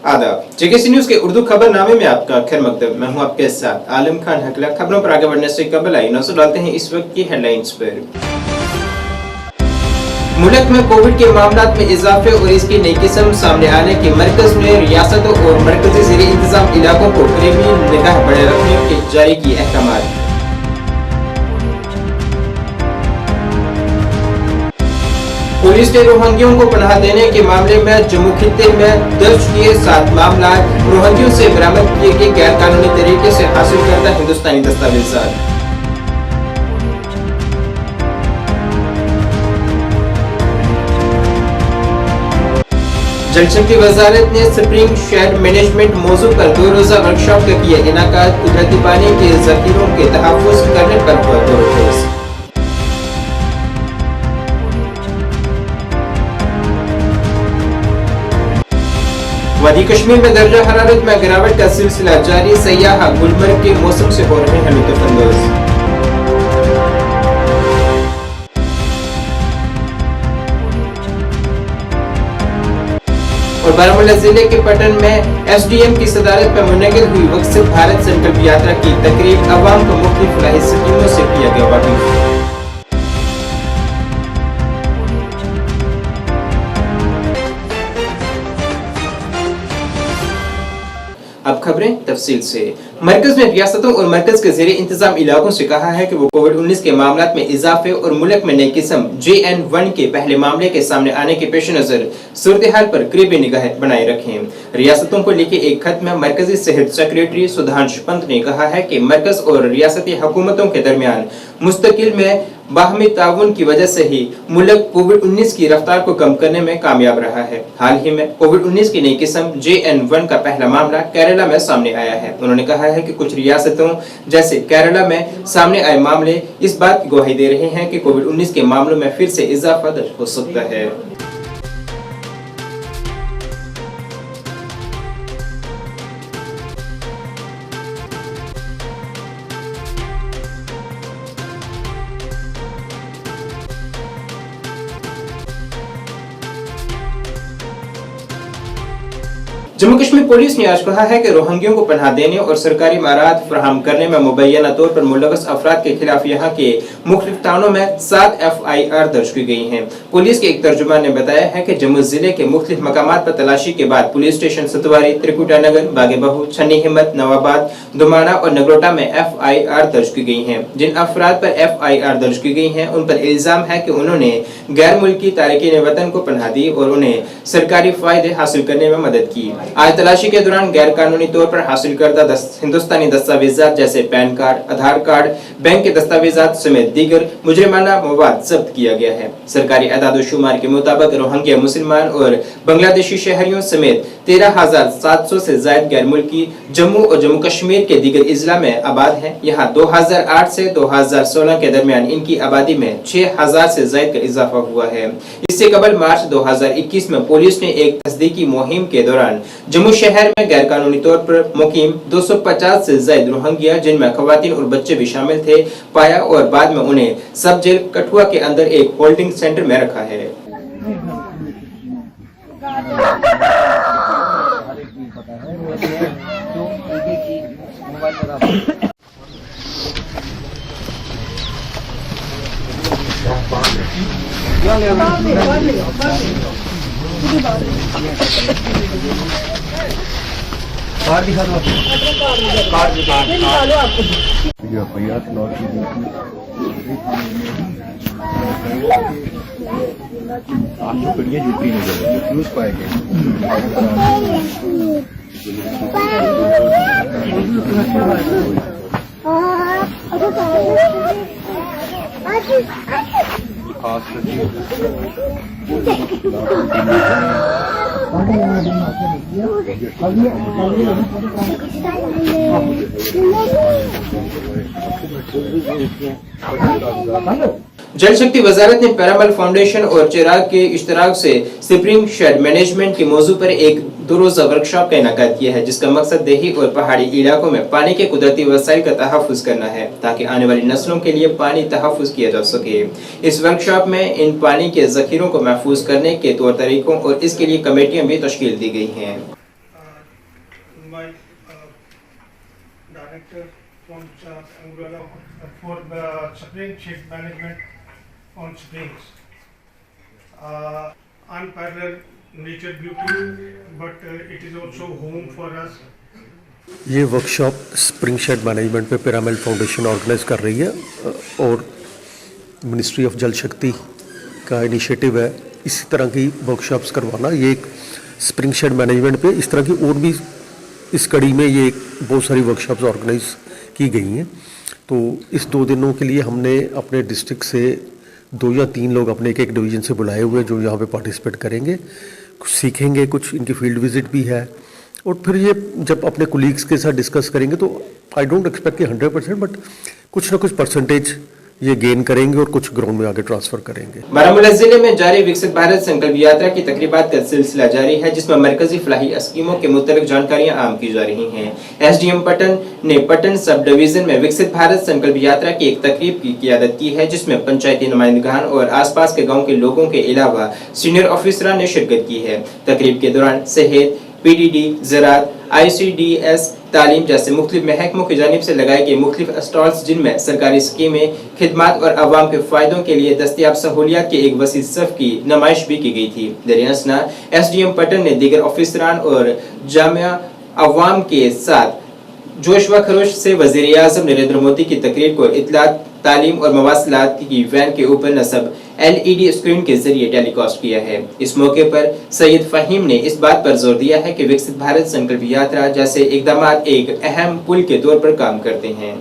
आदाब। JKC news के उर्दू खबरनामे में आपका खैर मकदम। मैं हूं आपके साथ आलम खान हकला। खबरों पर आगे बढ़ने से कबल आई नजर डालते हैं इस वक्त की हेडलाइंस पर। मुल्क में कोविड के मामलात में इजाफे और इसकी नई किस्म सामने आने के मरकज ने रियासतों और मरकजी ज़ेरे इंतजाम इलाकों को करीबी निगाह बनाए रखने के जारी किए अहकामात। पुलिस ने रोहिंग्यों को पनाह देने के मामले में जम्मू खित्ते में दर्ज किए 7 मामला। रोहिंग्यों से बरामद किए गए गैर कानूनी तरीके से हासिल करदा हिंदुस्तानी दस्तावेजात। जल शक्ति वजारत ने स्प्रिंग शेड मैनेजमेंट मौजू पर 2 रोजा वर्कशॉप का किया इनाकात। कुदरती पानी के जखीरों के तहफ्फुज़ करने पर जोर। वादी कश्मीर में दर्जा हरारत में गिरावट का सिलसिला जारी। सयाह गुलमर्ग के मौसम से हो रहे हैं लुत्फअंदोज। और बारामूला जिले के पटन में एसडीएम की सदारत में मुनक़िद हुई विकसित भारत संकल्प यात्रा की तकरीब। अवाम को मुख्तलिफ फलाही स्कीमों से किया गया वाकिफ। अब खबरें तफसील से। मरकज ने रियासतों और मरकज के ज़ेरे इंतजाम इलाकों से कहा है कि वो कोविड-19 के मामलात में इजाफे और मुल्क में नई किस्म JN1 के पहले मामले के सामने आने के पेश नजर सूरत हाल पर करीबी निगाह बनाए रखें। रियासतों को लिखे एक खत में मरकजी सेहत सेक्रेटरी सुधांशु पंत ने कहा है कि मरकज और रियासती हुकूमतों के दरमियान मुस्तकिल में बाहमी ताउन की वजह से ही मुल्क कोविड-19 की रफ्तार को कम करने में कामयाब रहा है। हाल ही में कोविड-19 की नई किस्म JN1 का पहला मामला केरला में सामने आया है। उन्होंने कहा है कि कुछ रियासतों जैसे केरला में सामने आए मामले इस बात की गवाही दे रहे हैं कि कोविड-19 के मामलों में फिर से इजाफा दर्ज हो सकता है। जम्मू कश्मीर पुलिस ने आज कहा है कि रोहिंग्यों को पनाह देने और सरकारी इमारत फराहम करने में मुबैना तौर पर मुलव्वस अफराद के खिलाफ यहाँ के मुख्तलिफ थानों में 7 FIR दर्ज की गई हैं। पुलिस के एक तर्जुमान ने बताया है कि जम्मू जिले के मुख्तलिफ मकामात पर तलाशी के बाद पुलिस स्टेशन सतवारी, त्रिकुटा नगर, बागे बहू, छन्नी हिम्मत, नवाबाद, दुमाना और नगरोटा में FIR दर्ज की गई हैं। जिन अफराद पर FIR दर्ज की गई हैं उन पर इल्जाम है कि उन्होंने गैर मुल्की तारिकीन वतन को पनाह दी और उन्हें सरकारी फायदे हासिल करने में मदद की। आज तलाशी के दौरान गैर कानूनी तौर पर हासिल करदा हिंदुस्तानी दस्तावेजात जैसे पैन कार्ड, आधार कार्ड, बैंक के दस्तावेजात समेत दीगर मुजरिमाना मवाद जब्त किया गया है। सरकारी अदाद-ओ-शुमार के मुताबिक रोहिंग्या मुसलमान और बांग्लादेशी शहरियों समेत 13,700 से ज्यादा गैर मुल्की जम्मू और जम्मू कश्मीर के दीगर इजला में आबाद हैं। यहाँ 2008 से 2016 के दरमियान इनकी आबादी में 6,000 से ज्यादा का इजाफा हुआ है। इससे कबल मार्च 2021 में पुलिस ने एक तस्दीकी मुहिम के दौरान जम्मू शहर में गैर कानूनी तौर पर मुकीम 250 से ज्यादा रोहिंग्या जिनमें खवातीन और बच्चे भी शामिल थे पाया और बाद में उन्हें सब जेल कठुआ के अंदर एक होल्डिंग सेंटर में रखा है। कार्ड दिखा दो, कार्ड निकालो आपको। आपको पीढ़ियाँ जुटी नहीं जाएगी, फ्यूज पाएंगे। जल शक्ति वजारत ने पैरामल फाउंडेशन और चिराग के इश्तराक से स्प्रिंग शेड मैनेजमेंट के मौजू पर एक 2 रोजा वर्कशॉप का इनेकाद किया है, जिसका मकसद देही और पहाड़ी इलाकों में पानी के कुदरती वसाइल का तहफ़्फ़ुज़ करना है ताकि आने वाली नस्लों के लिए पानी तहफ़्फ़ुज़ किया जा सके। इस वर्कशॉप में इन पानी के जखीरों को महफूज करने के तौर तरीकों और इसके लिए कमेटियां भी तश्कील दी गई हैं। director from Umbrella for the spring shed management on springs. Unparalleled nature beauty, but it is also home for us. ये वर्कशॉप स्प्रिंग शेड मैनेजमेंट पे पिरामिड फाउंडेशन ऑर्गेनाइज कर रही है और मिनिस्ट्री ऑफ जल शक्ति का इनिशिएटिव है इसी तरह की वर्कशॉप्स करवाना। ये एक स्प्रिंग शेड मैनेजमेंट पे इस तरह की और भी इस कड़ी में ये बहुत सारी वर्कशॉप्स ऑर्गेनाइज की गई हैं। तो इस 2 दिनों के लिए हमने अपने डिस्ट्रिक्ट से 2 या 3 लोग अपने एक डिवीज़न से बुलाए हुए जो यहाँ पे पार्टिसिपेट करेंगे, कुछ सीखेंगे, कुछ इनकी फील्ड विजिट भी है और फिर ये जब अपने कोलीग्स के साथ डिस्कस करेंगे तो आई डोंट एक्सपेक्ट कि 100% बट कुछ ना कुछ परसेंटेज ये गेन करेंगे और कुछ ग्राउंड में आगे ट्रांसफर करेंगे। बारामूला जिले में जारी विकसित भारत संकल्प यात्रा की तकरीबात का सिलसिला जारी है जिसमें मरकजी फलाही स्कीमों के मुताबिक जानकारियां आम की जा रही हैं। एसडीएम पटन ने पटन सब डिवीजन में विकसित भारत संकल्प यात्रा की एक तकरीब की क़ियादत की है जिसमें पंचायती नुमाइंदगान और आसपास के गाँव के लोगों के अलावा सीनियर ऑफिसरान ने शिरकत की है। तकरीब के दौरान सेहत, पीडीडी, ज़राअत, ICDS, तालीम जैसे मुख्तलिफ महकमों की जानिब से लगाए गए मुख्तलिफ स्टॉल्स जिनमें सरकारी स्कीमें, खिदमात और आवाम के फ़ायदों के लिए दस्तियाब सहूलियात के एक वसी सफ़ की नुमाइश भी की गई थी। दरियासना SDM पटन ने दीगर ऑफिसरान और जामिया अवाम के साथ जोश व खरोश से वज़ीर आज़म नरेंद्र मोदी की तकरीर को इत्तलात, तालीम और मवासिलात की वैन के ऊपर नस्ब LED स्क्रीन के जरिए टेलीकास्ट किया है। इस मौके पर सैयद फहीम ने इस बात पर जोर दिया है कि विकसित भारत संकल्प यात्रा जैसे इकदाम एक अहम पुल के तौर पर काम करते हैं।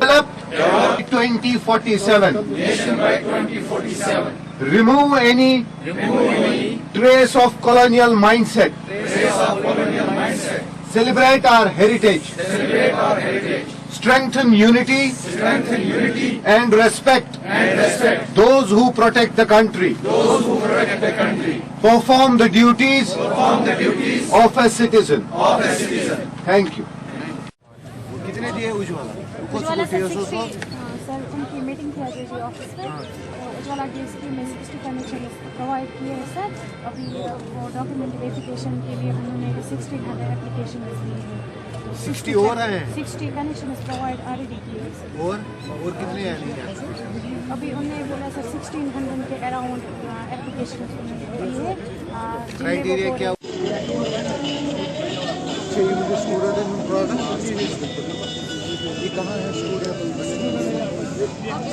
2047 remove any trace of colonial mindset, celebrate our heritage, strengthen unity and respect those who protect the country, perform the duties of a citizen. Thank you. Ujjwala sir उनकी मीटिंग थी आज जी ऑफिस में। उज्ज्वला की स्कीम में 60 कनेक्शन प्रोवाइड किए हैं sir. अभी वो डॉक्यूमेंट वेरिफिकेशन के लिए उन्होंने 1600 एप्लीकेशन दी है। 60 और हैं? 60 कनेक्शन प्रोवाइड ऑलरेडी किए हैं सर। और कितने हैं? अभी उन्होंने बोला सर 1600 के अराउंड एप्लीकेशन दी है। क्राइटेरिया क्या? ये कहाँ है स्टूडेंट?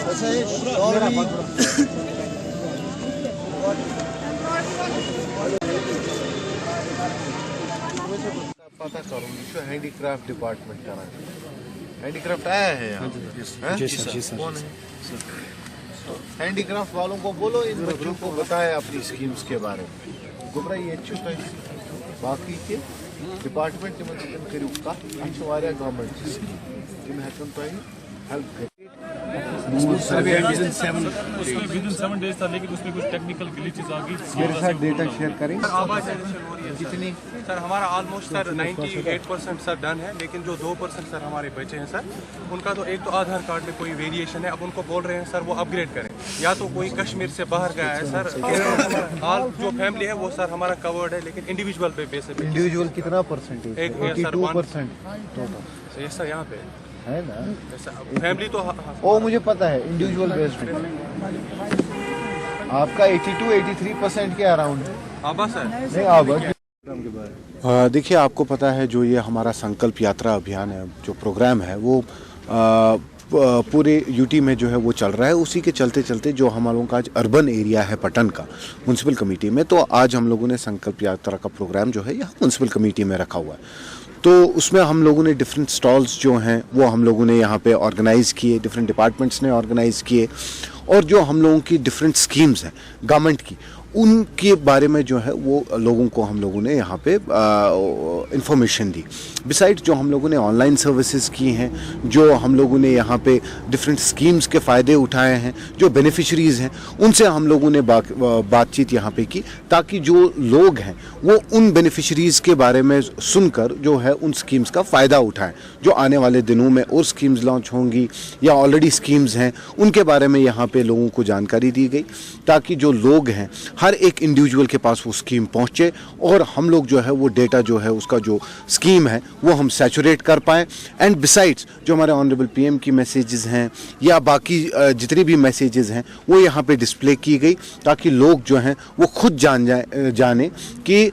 अच्छा ये पता करूँ इसको हैंडीक्राफ्ट डिपार्टमेंट का हैंडीक्राफ्ट आया है यहाँ? जी सर। कौन है? हैंडीक्राफ्ट वालों को बोलो इन बच्चों को बताए अपनी स्कीम्स के बारे में। गुबरा ये अच्छी बाकी के डिपार्टमेंट करू government scheme help within 7 days था लेकिन उसमें कुछ टेक्निकल ग्लिचेस आ गई। मेरे साथ डेटा शेयर करें। कितनी सर हमारा ऑलमोस्ट सर 98% सर डन है, लेकिन जो 2% सर हमारे बचे हैं सर उनका तो एक तो आधार कार्ड में कोई वेरिएशन है। अब उनको बोल रहे हैं सर वो अपग्रेड करें, या तो कोई कश्मीर से बाहर गया है सर। ऑल जो फैमिली है वो सर हमारा कवर्ड है, लेकिन इंडिविजुअल पे बेसिस पे। इंडिविजुअल कितना परसेंटेज? 82% टोटल। ये सर यहाँ पे है ना फैमिली तो ओ मुझे पता है इंडिविजुअल बेस्ड आपका 82-83% के अराउंड है। आबा सर नहीं आबा देखिए आपको पता है जो ये हमारा संकल्प यात्रा अभियान है, जो प्रोग्राम है वो पूरे यूटी में जो है वो चल रहा है। उसी के चलते चलते जो हम लोगों का आज अर्बन एरिया है पटन का म्यूनसिपल कमेटी में, तो आज हम लोगों ने संकल्प यात्रा का प्रोग्राम जो है यहाँ म्यूनसिपल कमेटी में रखा हुआ है। तो उसमें हम लोगों ने डिफरेंट स्टॉल्स जो हैं वो हम लोगों ने यहाँ पे ऑर्गेनाइज़ किए, डिफरेंट डिपार्टमेंट्स ने ऑर्गेनाइज़ किए, और जो हम लोगों की डिफरेंट स्कीम्स हैं गवर्नमेंट की उनके बारे में जो है वो लोगों को हम लोगों ने यहाँ पे इंफॉर्मेशन दी। बिसाइड जो हम लोगों ने ऑनलाइन सर्विसेज की हैं, जो हम लोगों ने यहाँ पे डिफरेंट स्कीम्स के फ़ायदे उठाए हैं, जो बेनिफिशरीज़ हैं उनसे हम लोगों ने बातचीत यहाँ पे की, ताकि जो लोग हैं वो उन बेनिफिशरीज़ के बारे में सुनकर जो है उन स्कीम्स का फ़ायदा उठाएं। जो आने वाले दिनों में और स्कीम्स लॉन्च होंगी या ऑलरेडी स्कीम्स हैं उनके बारे में यहाँ पे लोगों को जानकारी दी गई, ताकि जो लोग हैं हर एक इंडिविजुअल के पास वो स्कीम पहुँचे और हम लोग जो है वो डेटा जो है उसका जो स्कीम है वो हम सैचुरेट कर पाएँ। एंड बिसाइड्स जो हमारे ऑनरेबल पीएम की मैसेजेस हैं या बाकी जितनी भी मैसेजेस हैं वो यहाँ पे डिस्प्ले की गई ताकि लोग जो हैं वो खुद जाने कि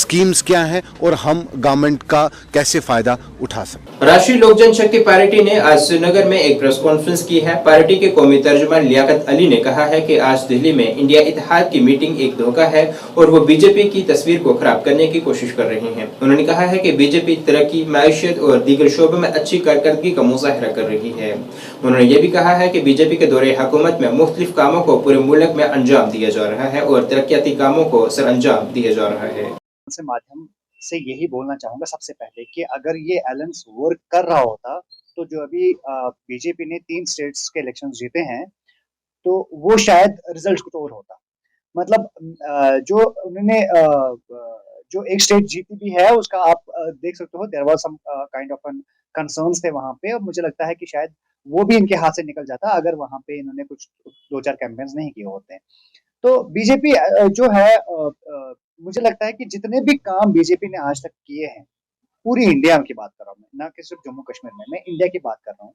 स्कीम्स क्या हैं और हम गवर्नमेंट का कैसे फ़ायदा उठा सकते। राष्ट्रीय लोक जनशक्ति पार्टी ने आज श्रीनगर में एक प्रेस कॉन्फ्रेंस की है। पार्टी के कौमी तर्जुमान लियाकत अली ने कहा है कि आज दिल्ली में इंडिया इत्तेहाद की मीटिंग एक धोखा है और वो बीजेपी की तस्वीर को खराब करने की कोशिश कर रही है। उन्होंने कहा है कि बीजेपी तरक्की, मईशत और दीगर शोबों में अच्छी कारकर्दगी का मुजाहरा कर रही है। उन्होंने ये भी कहा है कि बीजेपी के दौरे हुकूमत में मुख्तलिफ कामों को पूरे मुल्क में अंजाम दिया जा रहा है और तरक्याती कामों को सर अंजाम दिया जा रहा है। माध्यम से यही बोलना चाहूंगा सबसे पहले कि अगर ये अलायंस वर्क कर रहा होता तो जो अभी बीजेपी ने 3 स्टेट्स के इलेक्शंस जीते हैं तो वो शायद रिजल्ट कुछ और होता। मतलब जो उन्होंने जो एक स्टेट जीती भी है उसका आप देख सकते हो, there was some kind of concerns थे वहां पे, और मुझे लगता है कि शायद वो भी इनके हाथ से निकल जाता अगर वहां पे इन्होंने कुछ 2-4 कैंपेन्स नहीं किए होते। तो बीजेपी जो है मुझे लगता है कि जितने भी काम बीजेपी ने आज तक किए हैं, पूरी इंडिया की बात कर रहा हूँ मैं, ना कि सिर्फ जम्मू कश्मीर में, मैं इंडिया की बात कर रहा हूँ,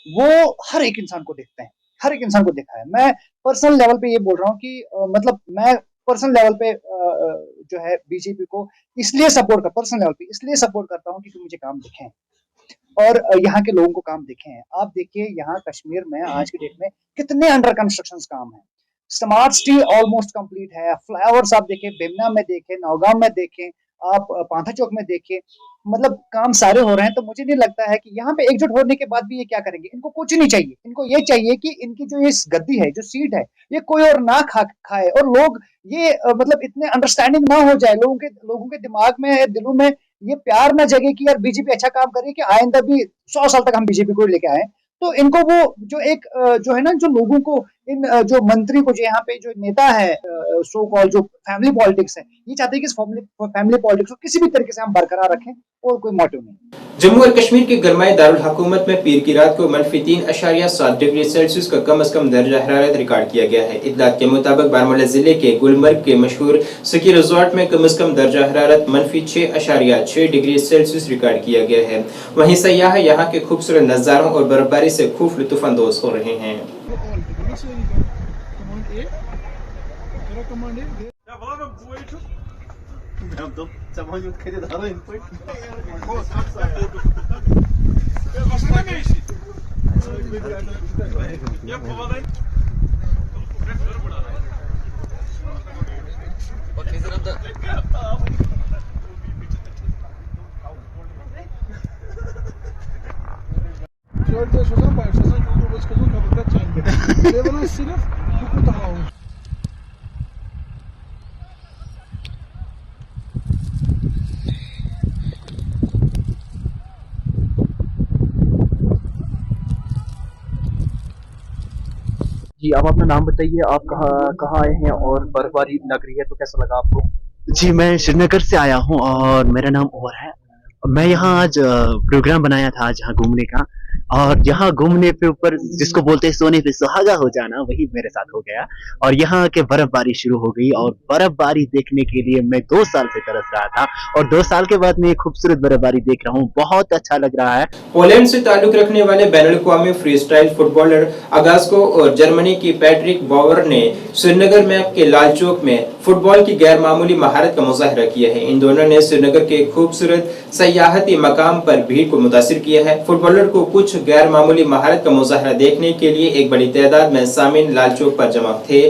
वो हर एक इंसान को दिखते हैं, हर एक इंसान को दिखा है। मैं पर्सनल लेवल पे ये बोल रहा हूँ कि मतलब मैं पर्सनल लेवल पे जो है बीजेपी को इसलिए सपोर्ट करता हूँ क्योंकि मुझे काम दिखे हैं और यहाँ के लोगों को काम दिखे हैं। आप देखिए यहाँ कश्मीर में आज की डेट में कितने अंडर कंस्ट्रक्शन काम है। स्मार्ट सिटी ऑलमोस्ट कंप्लीट है। फ्लाईओवर्स आप देखें, बेमना में देखें, नौगांव में देखें, आप पांथा चौक में देखें, मतलब काम सारे हो रहे हैं। तो मुझे नहीं लगता है कि यहाँ पे एकजुट होने के बाद भी ये क्या करेंगे। इनको कुछ नहीं चाहिए, इनको ये चाहिए कि इनकी जो ये गद्दी है, जो सीट है, ये कोई और ना खाए और लोग ये मतलब इतने अंडरस्टैंडिंग ना हो जाए, लोगों के दिमाग में, दिलों में ये प्यार ना जगे कि यार बीजेपी अच्छा काम करे कि आइंदा भी 100 साल तक हम बीजेपी को लेके आए। तो इनको वो जो एक जो है ना, जो लोगों को इन जो मंत्री को, जो यहाँ पे जो नेता है सो कॉल जो फैमिली पॉलिटिक्स है, ये चाहते हैं कि फैमिली पॉलिटिक्स को किसी भी तरीके से हम बरकरार रखें और कोई मोटिव नहीं। जम्मू और कश्मीर के गरमाए दारुल हुकूमत में पीर की रात को -3.7 डिग्री सेल्सियस का कम से कम दर्जा हरारत रिकॉर्ड किया गया है। इत्तलात के मुताबिक बारामूला जिले के गुलमर्ग के मशहूर स्की रिजॉर्ट में कम से कम दर्जा हरारत -6.6 डिग्री सेल्सियस रिकॉर्ड किया गया है। वहीं सयाह यहाँ के खूबसूरत नज़ारों और बर्फबारी से खूब लुत्फानंदोज हो रहे हैं। जी, आप अपना नाम बताइए, आप कहाँ आए हैं और बर्फबारी लग रही है तो कैसा लगा आपको? जी, मैं श्रीनगर से आया हूँ और मेरा नाम उमर है। मैं यहाँ आज प्रोग्राम बनाया था आज यहाँ घूमने का, और यहाँ घूमने पे ऊपर जिसको बोलते हैं सोने पे सुहागा हो जाना, वही मेरे साथ हो गया। और यहाँ के बर्फबारी शुरू हो गई और बर्फबारी देखने के लिए मैं 2 साल से तरस रहा था और 2 साल के बाद मैं खूबसूरत बर्फबारी देख रहा हूँ, बहुत अच्छा लग रहा है। पोलैंड से ताल्लुक रखने वाले बैनुल-अक़वामी फ्रीस्टाइल फुटबॉलर अगास्को और जर्मनी की पैट्रिक बावर ने श्रीनगर में के लाल चौक में फुटबॉल की गैर मामूली महारत का मुजाहरा किया है। इन दोनों ने श्रीनगर के खूबसूरत सयाहती मकाम पर भीड़ को मुतासिर किया है। फुटबॉलर को कुछ गैर मामूली महारत का मुजाहरा देखने के लिए एक बड़ी तादाद में सामीन लाल चौक पर जमा थे।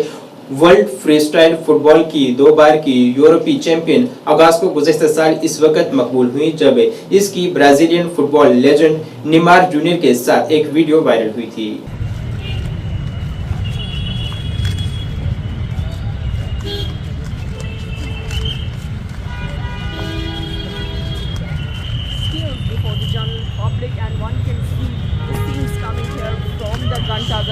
वर्ल्ड फ्रीस्टाइल फुटबॉल की 2 बार की यूरोपीय चैंपियन अगास्को गुज़श्ता साल इस वक्त मकबूल हुई जब इसकी Brazilian football legend Neymar junior के साथ एक वीडियो वायरल हुई थी।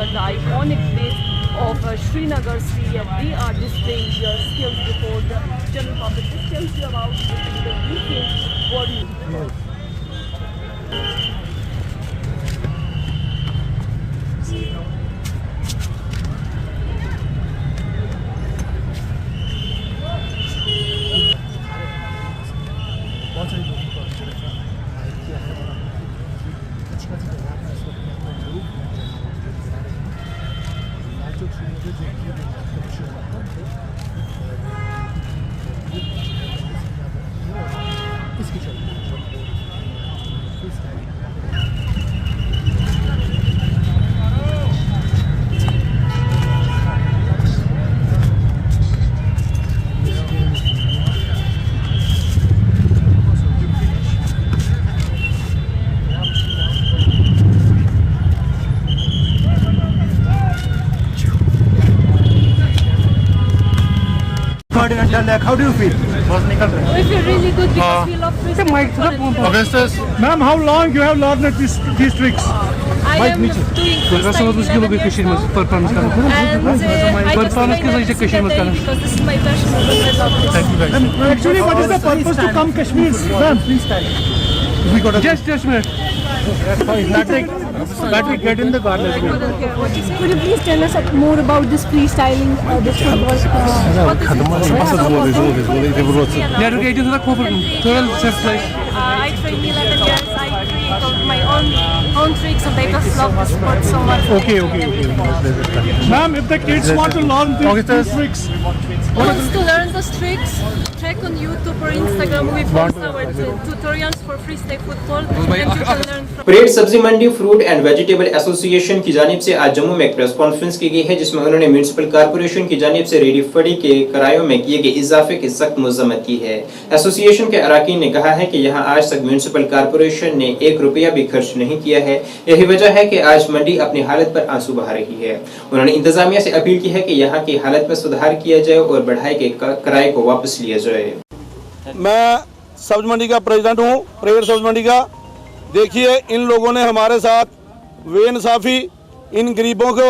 The iconic place of Srinagar Stadium. We are displaying your skills before the general public. This tells you about the weekend world. everybody in Dal Lake. How do you feel? We feel really good because we love freestyle. Ma'am, how long you have learned these tricks? I am doing freestyle 11 years now, and I just remain every single day because this is my passion and I love it. Actually, what is the purpose to come Kashmir? Ma'am, just a minute. Patrick, get in the car. Could you please tell us more about this freestyling? This football. I train 11 years. I create my own tricks, and I just love the sport so much. Okay. Ma'am, if the kids want to learn these tricks, Wants to learn those tricks? Check on YouTube or Instagram. We post our tutorials for freestyle football, and you can learn from. Parade सब्जी मंडी fruit and vegetable association की जानिब से आज जम्मू में एक press conference की गई है, जिसमें उन्होंने म्यूनिसिपल कॉर्पोरेशन की जानिब से रेडी फड़ी के किरायों में किए गए इजाफे की सख्त मजम्मत की है। एसोसिएशन के अरकान ने कहा है कि यहाँ आज तक म्यूनिसिपल कॉर्पोरेशन ने 1 रुपया भी खर्च नहीं किया है। यही वजह है कि आज मंडी अपनी हालत पर आंसू बहा रही है। उन्होंने इंतजामिया से अपील की है कि यहाँ की हालत में सुधार किया जाए और बढ़ाए गए किराए को वापस लिया जाए। मैं सब्ज मंडी का प्रेसिडेंट हूँ, प्राइवेट सब्ज मंडी का। देखिए, इन लोगों ने हमारे साथ बेइंसाफी, इन गरीबों को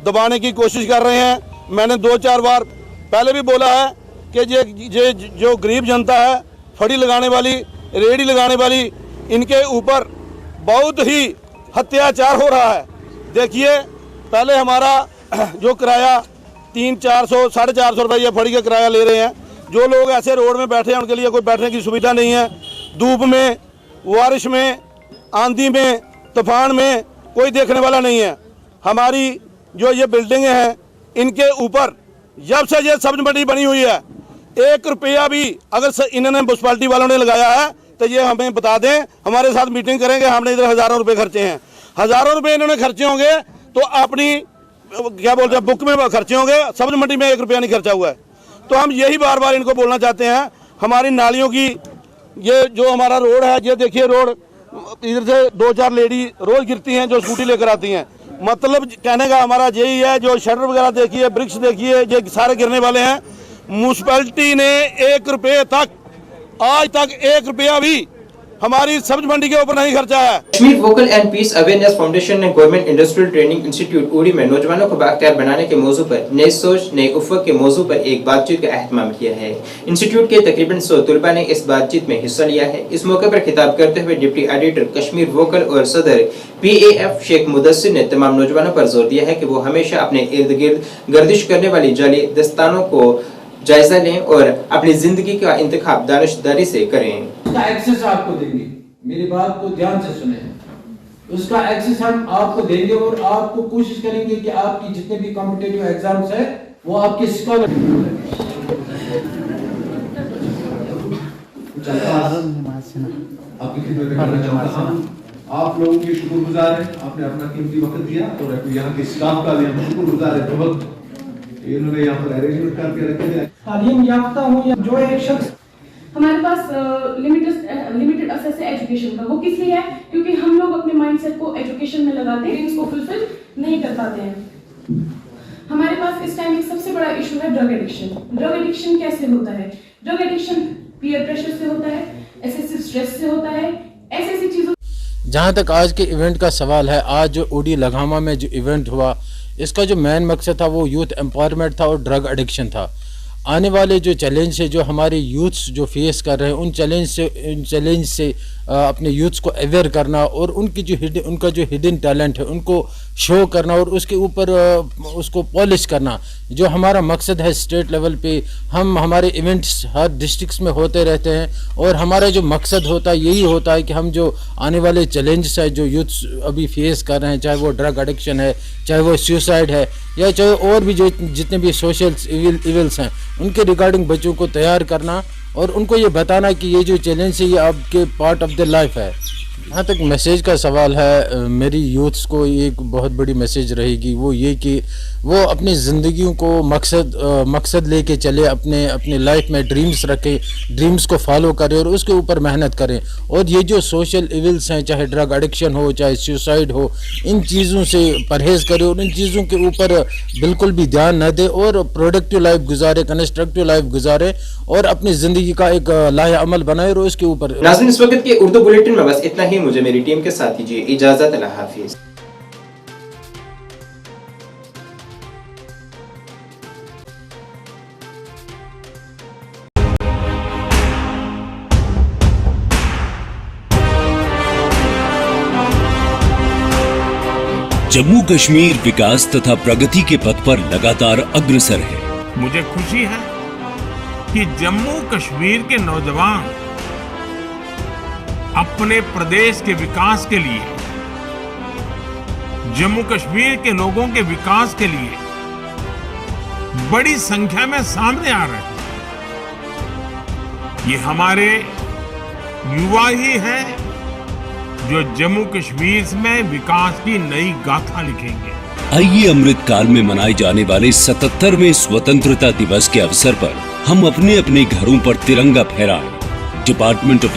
दबाने की कोशिश कर रहे हैं। मैंने 2-4 बार पहले भी बोला है कि ये जो गरीब जनता है, फड़ी लगाने वाली, रेहड़ी लगाने वाली, इनके ऊपर बहुत ही अत्याचार हो रहा है। देखिए, पहले हमारा जो किराया 300-400, 450 रुपये फड़ी का किराया ले रहे हैं। जो लोग ऐसे रोड में बैठे हैं उनके लिए कोई बैठने की सुविधा नहीं है। धूप में, बारिश में, आंधी में, तूफान में कोई देखने वाला नहीं है। हमारी जो ये बिल्डिंगें हैं, इनके ऊपर जब से ये सब्ज मंडी बनी हुई है, 1 रुपया भी अगर इन्होंने म्यूनसिपैलिटी वालों ने लगाया है तो ये हमें बता दें, हमारे साथ मीटिंग करेंगे। हमने इधर हज़ारों रुपये खर्चे हैं, हज़ारों रुपये इन्होंने खर्चे होंगे तो अपनी क्या बोलते हैं बुक में खर्चे होंगे, सब्ज मंडी में 1 रुपया नहीं खर्चा हुआ है। तो हम यही बार बार इनको बोलना चाहते हैं। हमारी नालियों की, ये जो हमारा रोड है, ये देखिए रोड, इधर से 2-4 लेडी रोज गिरती हैं जो स्कूटी लेकर आती हैं। मतलब कहने का हमारा यही है। जो शटर वगैरह देखिए, वृक्ष देखिए, ये सारे गिरने वाले हैं। म्यूनसिपैलिटी ने 1 रुपये तक, आज तक 1 रुपया भी हमारी सब्ज मंडी के ऊपर नहीं खर्चा है। Kashmir vocal and peace awareness foundation ने government industrial training institute Uri में नौजवानों को बाख्तियार बनाने के मौजू पर नई सोच नए उफ़क़ के मौजू पर एक बातचीत का एहतमाम किया है। इंस्टीट्यूट के तकरीबन 100 तलबा ने इस बातचीत में हिस्सा लिया है। इस मौके पर खिताब करते हुए डिप्टी एडिटर कश्मीर वोकल और सदर PAF शेख मुदस्सिर ने तमाम नौजवानों पर जोर दिया है कि वो हमेशा अपने इर्द गिर्द गर्दिश करने वाली जाली दस्तानों को जायजा लें और अपनी जिंदगी का इंतखाब दानिशदारी से करें। उसका एक्सेस आपको देंगे, मेरी बात को ध्यान से सुने। उसका एक्सेस हम आपको देंगे और आपको कोशिश करेंगे कि आपकी जितने भी कॉम्पिटिटिव एग्जाम्स है वो आपके स्कॉलर आपकी खिदमत करना चाहता हूं। आप लोगों के शुक्रगुजार हैं, आपने अपना कीमती वक्त दिया और यहाँ के स्टाफ का भी हम शुक्रगुजार है। बहुत इन्होंने यहाँ पर अरेंजमेंट करके रखे हैं। तालीम याफ्ता हो या जो एक शख्स, हमारे पास लिमिटेड एक्सेस है एजुकेशन का। वो किस लिए है? क्योंकि हम लोग अपने माइंडसेट को एजुकेशन में लगाते हैं, इसको फुलफिल नहीं कर पाते हैं। हमारे पास इस टाइम एक सबसे बड़ा इशू है ड्रग एडिक्शन। ड्रग एडिक्शन कैसे होता है? ड्रग एडिक्शन पीयर प्रेशर से होता है, एक्सेसिव स्ट्रेस से होता है, ऐसी चीजों। जहाँ तक आज के इवेंट का सवाल है, आज जो ओडी लगामा में जो इवेंट हुआ, इसका जो मेन मकसद था वो यूथ एम्पावरमेंट था और ड्रग एडिक्शन था। आने वाले जो चैलेंज है जो हमारे यूथ्स जो फेस कर रहे हैं, उन चैलेंज से अपने यूथ्स को अवेयर करना और उनका जो हिडन टैलेंट है उनको शो करना और उसके ऊपर उसको पॉलिश करना, जो हमारा मकसद है। स्टेट लेवल पे हम हमारे इवेंट्स हर डिस्ट्रिक्ट्स में होते रहते हैं और हमारा जो मकसद होता है यही होता है कि हम जो आने वाले चैलेंजेस है जो यूथ्स अभी फेस कर रहे हैं, चाहे वो ड्रग एडिक्शन है, चाहे वो सुसाइड है, या चाहे और भी जो जितने भी सोशल इविल्स हैं, उनके रिगार्डिंग बच्चों को तैयार करना और उनको ये बताना कि ये जो चैलेंज है ये आपके पार्ट ऑफ द लाइफ है। जहाँ तक मैसेज का सवाल है, मेरी यूथ्स को एक बहुत बड़ी मैसेज रहेगी, वो ये कि वो अपनी ज़िंदगियों को मकसद लेके चले, अपने लाइफ में ड्रीम्स रखे, ड्रीम्स को फॉलो करें और उसके ऊपर मेहनत करें। और ये जो सोशल इविल्स हैं, चाहे ड्रग एडिक्शन हो, चाहे सुसाइड हो, इन चीज़ों से परहेज़ करें और इन चीज़ों के ऊपर बिल्कुल भी ध्यान न दे और प्रोडक्टिव लाइफ गुजारे, कंस्ट्रक्टिव लाइफ गुजारे और अपनी ज़िंदगी का एक लाहे अमल बनाए और उसके ऊपर। नाज़रीन, इस वक्त के उर्दू बुलेटिन में बस इतना ही। मुझे मेरी टीम के साथ दीजिए इजाज़त। अल्लाह हाफिज़। जम्मू कश्मीर विकास तथा प्रगति के पथ पर लगातार अग्रसर है। मुझे खुशी है कि जम्मू कश्मीर के नौजवान अपने प्रदेश के विकास के लिए, जम्मू कश्मीर के लोगों के विकास के लिए बड़ी संख्या में सामने आ रहे हैं। ये हमारे युवा ही हैं जो जम्मू कश्मीर में विकास की नई गाथा लिखेंगे। आइए अमृत काल में मनाए जाने वाले 77वें स्वतंत्रता दिवस के अवसर पर हम अपने अपने घरों पर तिरंगा फहराएं। Department of